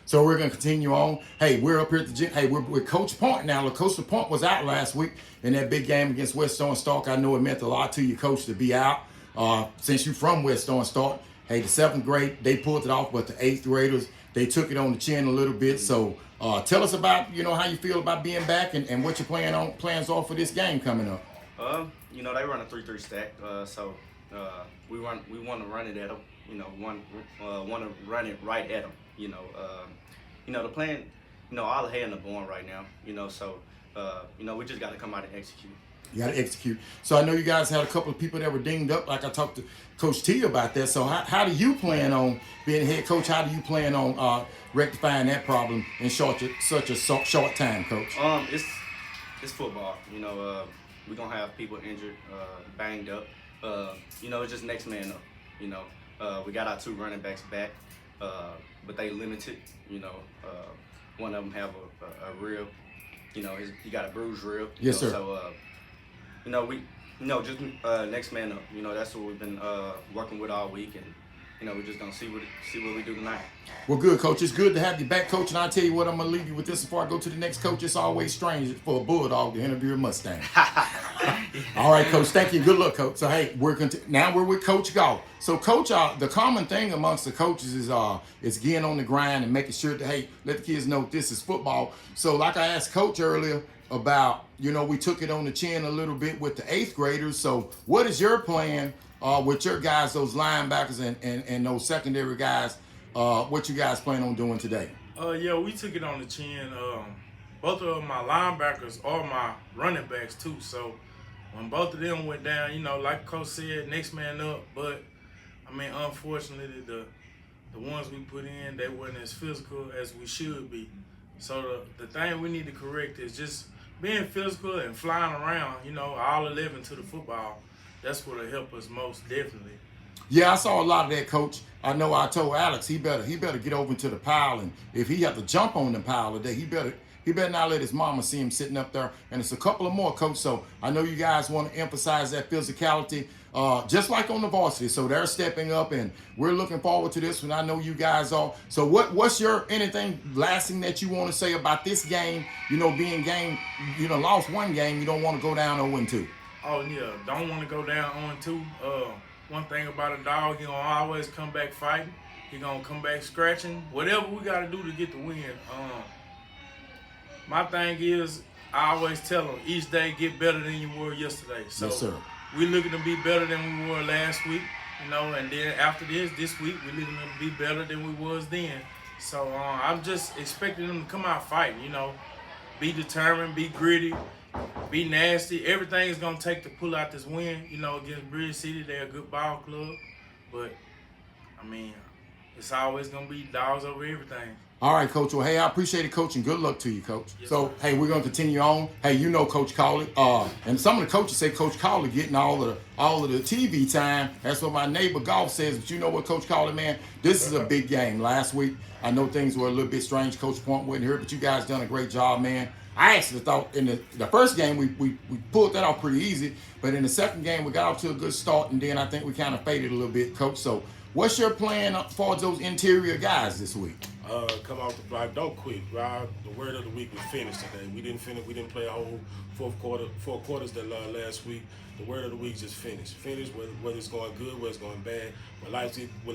So we're going to continue on. Hey, we're up here at the gym. Hey, we're with Coach Point now. Look, Coach Point was out last week in that big game against West Orange Stark. I know it meant a lot to you, Coach, to be out. Since you're from West Orange Stark, hey, the 7th grade, they pulled it off, but the 8th graders, they took it on the chin a little bit. So tell us about, how you feel about being back and what your plans are for this game coming up. They run a 3-3 stack, so we want to run it at them. Want to run it right at them. The plan. All the hay in the barn right now. So we just got to come out and execute. You got to execute. So I know you guys had a couple of people that were dinged up. Like I talked to Coach T about that. So how do you plan on being head coach? How do you plan on rectifying that problem in such a short time, Coach? It's football. We're gonna have people injured, banged up. It's just next man up. We got our 2 running backs back, but they limited. One of them have a rib. He got a bruised rib. Yes, sir. So just next man up. That's what we've been working with all week, and we're just gonna see what we do tonight. Well, good, Coach. It's good to have you back, Coach. And I'll tell you what, I'm gonna leave you with this before I go to the next coach. It's always strange for a bulldog to interview a Mustang. All right, Coach. Thank you. Good luck, Coach. So hey, now we're with Coach Gall. So, Coach, the common thing amongst the coaches is getting on the grind and making sure that let the kids know this is football. So, like I asked Coach earlier about, we took it on the chin a little bit with the 8th graders. So, what is your plan with your guys, those linebackers and those secondary guys? What you guys plan on doing today? We took it on the chin. Both of my linebackers are my running backs too. So when both of them went down, like Coach said, next man up. But unfortunately, the ones we put in, they weren't as physical as we should be. So the thing we need to correct is just being physical and flying around. All 11 to the football. That's what'll help us most definitely. Yeah, I saw a lot of that, Coach. I know I told Alex he better get over to the pile, and if he have to jump on the pile today, he better not let his mama see him sitting up there. And it's a couple of more, Coach. So I know you guys want to emphasize that physicality, just like on the varsity. So they're stepping up, and we're looking forward to this one. I know you guys are. So what's your anything lasting that you want to say about this game? Being game, lost one game, you don't want to go down 0-2. Oh yeah, don't want to go down 0-2. One thing about a dog, he gonna always come back fighting. He gonna come back scratching. Whatever we gotta do to get the win. My thing is, I always tell them, each day get better than you were yesterday. So yes, sir. We're looking to be better than we were last week, and then after this week, we're looking to be better than we was then. So I'm just expecting them to come out fighting, be determined, be gritty, be nasty. Everything's going to take to pull out this win, against Bridge City. They're a good ball club. But, it's always going to be dogs over everything. All right, Coach. Well, hey, I appreciate it, Coach, and good luck to you, Coach. Yes, so, sir. Hey, we're going to continue on. Hey, Coach Cawley. And some of the coaches say Coach Cawley getting all of the TV time. That's what my neighbor Golf says. But you know what, Coach Cawley, man? This is a big game. Last week, I know things were a little bit strange. Coach Point wasn't here, but you guys done a great job, man. I actually thought in the first game we pulled that off pretty easy, but in the second game we got off to a good start, and then I think we kind of faded a little bit, Coach. So what's your plan for those interior guys this week? Come off the block, don't quit. Rob, the word of the week was finish today. We didn't finish. We didn't play a whole four quarters that last week. The word of the week is just finish. Finish whether it's going good, whether it's going bad. When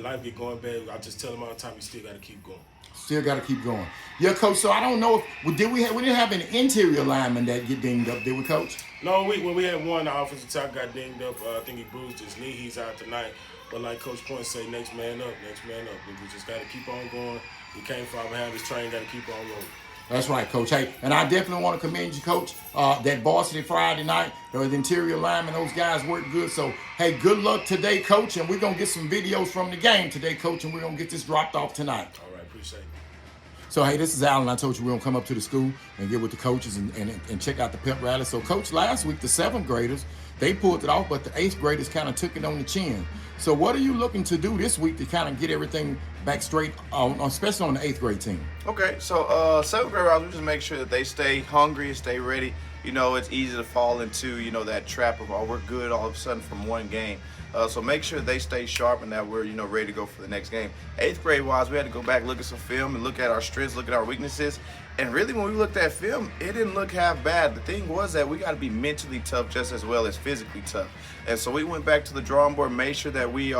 life get going bad, I just tell them all the time, you still got to keep going. Still got to keep going. Yeah, Coach. So I don't know if we didn't have an interior lineman that get dinged up, did we, Coach? No, we had one. The offensive tackle got dinged up. I think he bruised his knee. He's out tonight. But like Coach Point say, next man up, next man up. We just got to keep on going. We came far behind this train. Got to keep on rolling. That's right, Coach. Hey, and I definitely want to commend you, Coach. That varsity Friday night, the interior linemen, those guys worked good. So, hey, good luck today, Coach. And we're going to get some videos from the game today, Coach, and we're going to get this dropped off tonight. All right, appreciate it. So, hey, this is Alan. I told you we're going to come up to the school and get with the coaches and check out the Pep Rally. So, Coach, last week, the 7th graders, they pulled it off, but the 8th graders kind of took it on the chin. So, what are you looking to do this week to kind of get everything back straight, especially on the 8th grade team? Okay, so 7th grade routes, we just make sure that they stay hungry, stay ready. It's easy to fall into, that trap of, oh, we're good all of a sudden from one game. So make sure they stay sharp and that we're, ready to go for the next game. 8th grade wise, we had to go back, look at some film and look at our strengths, look at our weaknesses. And really, when we looked at film, it didn't look half bad. The thing was that we got to be mentally tough just as well as physically tough. And so we went back to the drawing board, made sure that we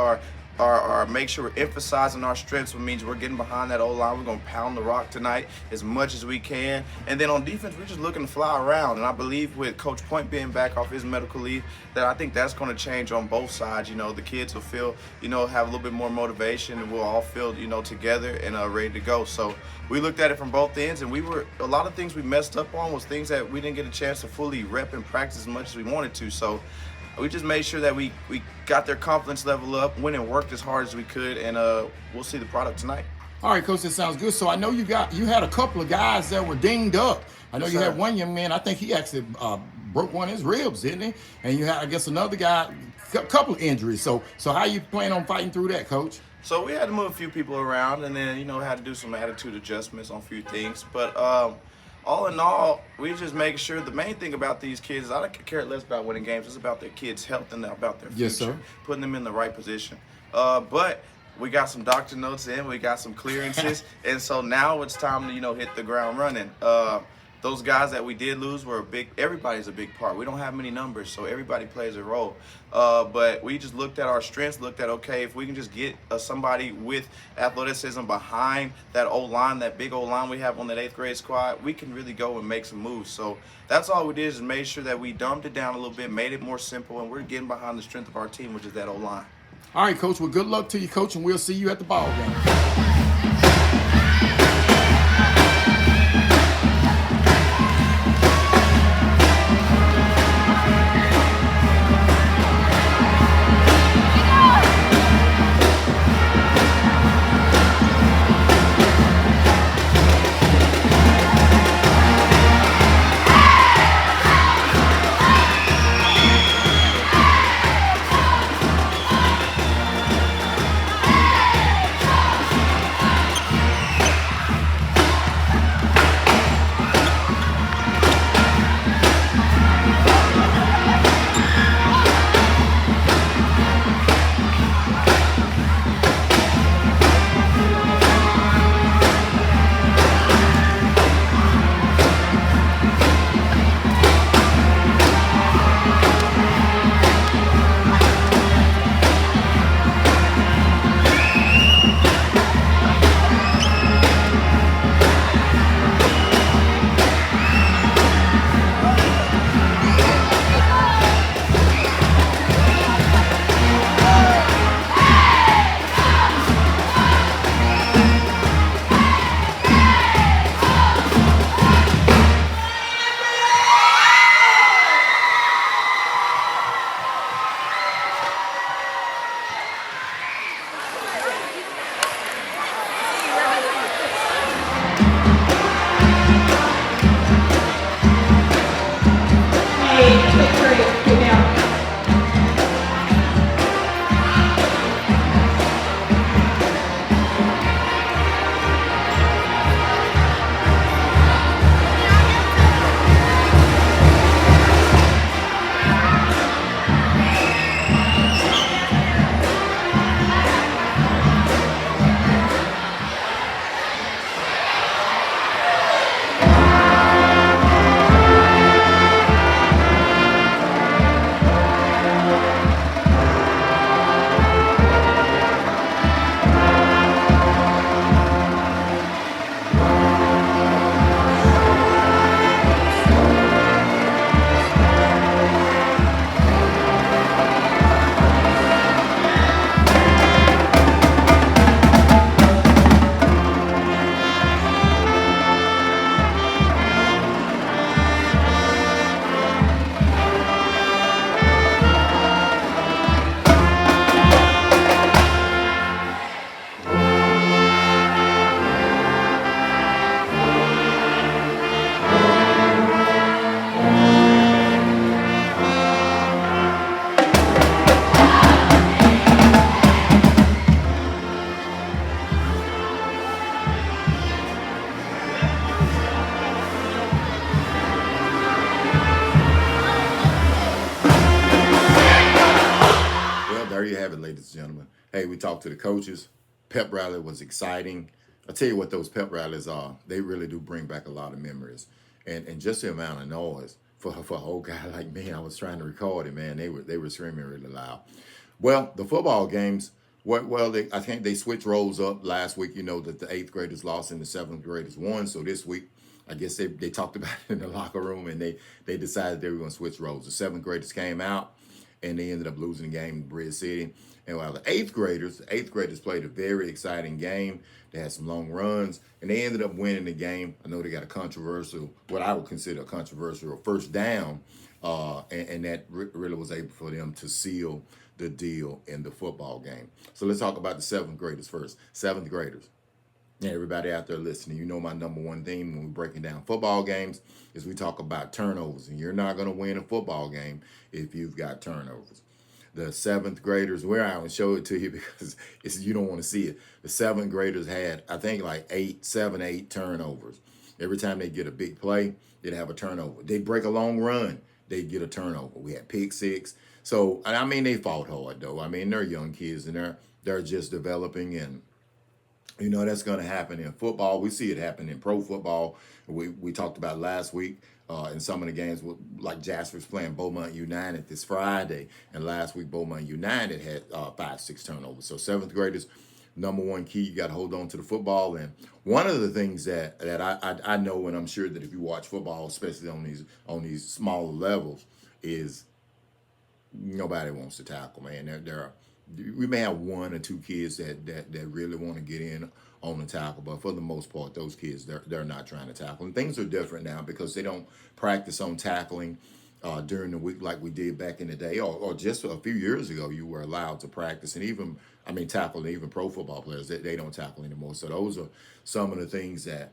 make sure we're emphasizing our strengths, which means we're getting behind that O-line. We're going to pound the rock tonight as much as we can. And then on defense, we're just looking to fly around. And I believe with Coach Point being back off his medical leave, that I think that's going to change on both sides. The kids will feel, have a little bit more motivation, and we'll all feel, together and ready to go. So we looked at it from both ends, and a lot of things we messed up on was things that we didn't get a chance to fully rep and practice as much as we wanted to. So we just made sure that we got their confidence level up, went and worked as hard as we could, and we'll see the product tonight. All right, Coach, that sounds good. So I know you had a couple of guys that were dinged up. I know you had one young man, I think he actually broke one of his ribs, didn't he? And you had, I guess, another guy, a couple of injuries. So how you plan on fighting through that, Coach? So we had to move a few people around, and then, had to do some attitude adjustments on a few things. But all in all, we just making sure the main thing about these kids is I don't care less about winning games. It's about their kids' health and about their future. Yes, sir. Putting them in the right position. But we got some doctor notes in. We got some clearances. And so now it's time to, hit the ground running. Those guys that we did lose were everybody's a big part. We don't have many numbers, so everybody plays a role. But we just looked at our strengths, looked at, okay, if we can just get somebody with athleticism behind that O-line, that big O-line we have on that 8th grade squad, we can really go and make some moves. So that's all we did is made sure that we dumbed it down a little bit, made it more simple, and we're getting behind the strength of our team, which is that O-line. All right, Coach. Well, good luck to you, Coach, and we'll see you at the ball game. there you have it, ladies and gentlemen. Hey, we talked to the coaches. Pep Rally was exciting. I tell you what, those pep rallies are, they really do bring back a lot of memories. And just the amount of noise for a whole guy like me, I was trying to record it, man. They were screaming really loud. Well, the football games, I think they switched roles up last week. You know that the 8th graders lost and the 7th graders won. So this week, I guess they talked about it in the locker room, and they decided they were going to switch roles. The 7th graders came out, and they ended up losing the game in Bridge City. And while the eighth graders played a very exciting game. They had some long runs, and they ended up winning the game. I know they got a controversial, what I would consider a controversial first down, and that really was able for them to seal the deal in the football game. So let's talk about the 7th graders first. 7th graders. Yeah, everybody out there listening, you know my number one theme when we're breaking down football games is we talk about turnovers, and you're not going to win a football game if you've got turnovers. The 7th graders, where I will show it to you because you don't want to see it. The 7th graders had, I think, like 8 turnovers. Every time they get a big play, they'd have a turnover. They'd break a long run, they'd get a turnover. We had pick six. So, I mean, they fought hard, though. I mean, they're young kids, and they're just developing, and you know, that's going to happen in football. We see it happen in pro football. We talked about last week in some of the games, like Jasper's playing Beaumont United this Friday. And last week, Beaumont United had 5-6 turnovers. So 7th graders, number one key, you got to hold on to the football. And one of the things that I know, and I'm sure that if you watch football, especially on these smaller levels, is nobody wants to tackle, man. We may have 1 or 2 kids that really want to get in on the tackle, but for the most part, those kids, they're not trying to tackle. And things are different now because they don't practice on tackling during the week like we did back in the day, or just a few years ago, you were allowed to practice and tackle, and even pro football players, they don't tackle anymore. So those are some of the things that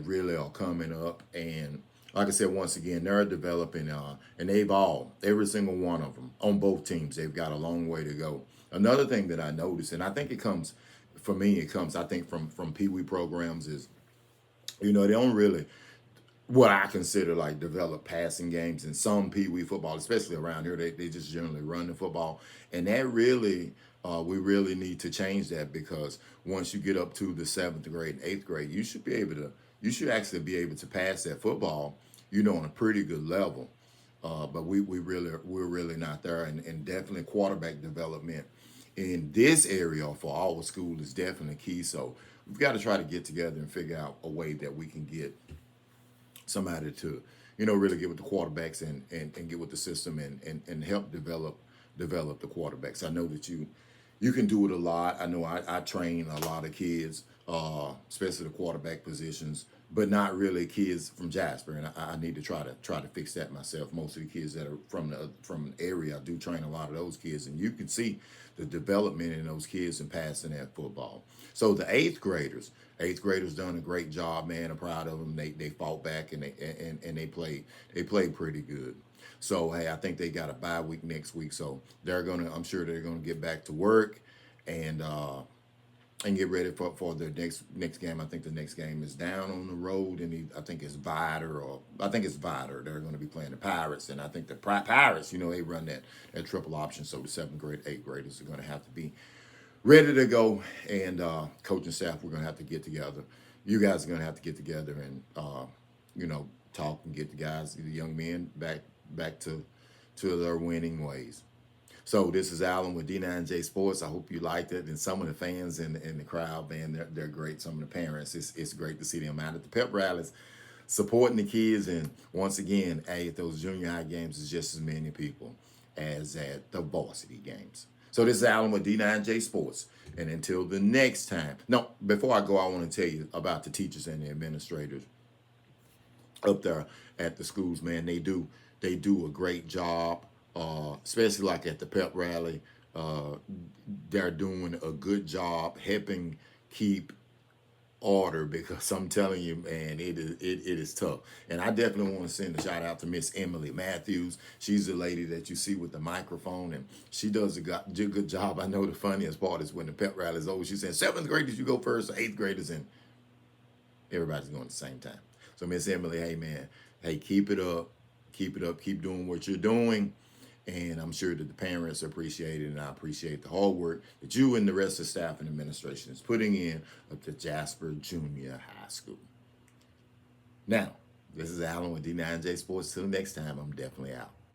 really are coming up. And like I said, once again, they're developing, and every single one of them on both teams, they've got a long way to go. Another thing that I noticed, and I think it comes from Pee Wee programs, is, you know, they don't really, what I consider like develop passing games. In some Pee Wee football, especially around here, they just generally run the football. And that really, we really need to change that, because once you get up to the 7th grade and 8th grade, you should actually be able to pass that football, you know, on a pretty good level. But we're really not there, and definitely quarterback development in this area for our school is definitely key. So we've got to try to get together and figure out a way that we can get somebody to, you know, really get with the quarterbacks and get with the system and help develop the quarterbacks. I know that you can do it a lot. I know I train a lot of kids, especially the quarterback positions, but not really kids from Jasper, and I need to try to fix that myself. Most of the kids that are from an area, I do train a lot of those kids, and you can see the development in those kids and passing that football. So the 8th graders done a great job, man. I'm proud of them. They fought back and they played pretty good. So hey, I think they got a bye week next week, so I'm sure they're gonna get back to work and get ready for their next game. I think the next game is down on the road, and I think it's Vider. They're going to be playing the Pirates, and I think the Pirates, you know, they run that triple option. So the 7th grade, 8th graders are going to have to be ready to go, and coaching staff, we're going to have to get together. You guys are going to have to get together and you know, talk and get the young men back to their winning ways. So this is Alan with D9J Sports. I hope you liked it. And some of the fans in the crowd, man, they're great. Some of the parents, it's great to see them out at the pep rallies, supporting the kids. And once again, at those junior high games, is just as many people as at the varsity games. So this is Alan with D9J Sports. And until the next time. No, before I go, I want to tell you about the teachers and the administrators up there at the schools, man. They do a great job. Especially like at the pep rally, they're doing a good job helping keep order, because I'm telling you, man, it is tough. And I definitely want to send a shout out to Miss Emily Matthews. She's the lady that you see with the microphone, and she does a good job. I know the funniest part is when the pep rally is over, she said 7th graders, you go first, 8th graders, and everybody's going at the same time. So Miss Emily, hey man, hey, keep it up, keep doing what you're doing. And I'm sure that the parents appreciate it, and I appreciate the hard work that you and the rest of the staff and administration is putting in at the Jasper Junior High School. Now, this is Alan with D9J Sports. Till next time, I'm definitely out.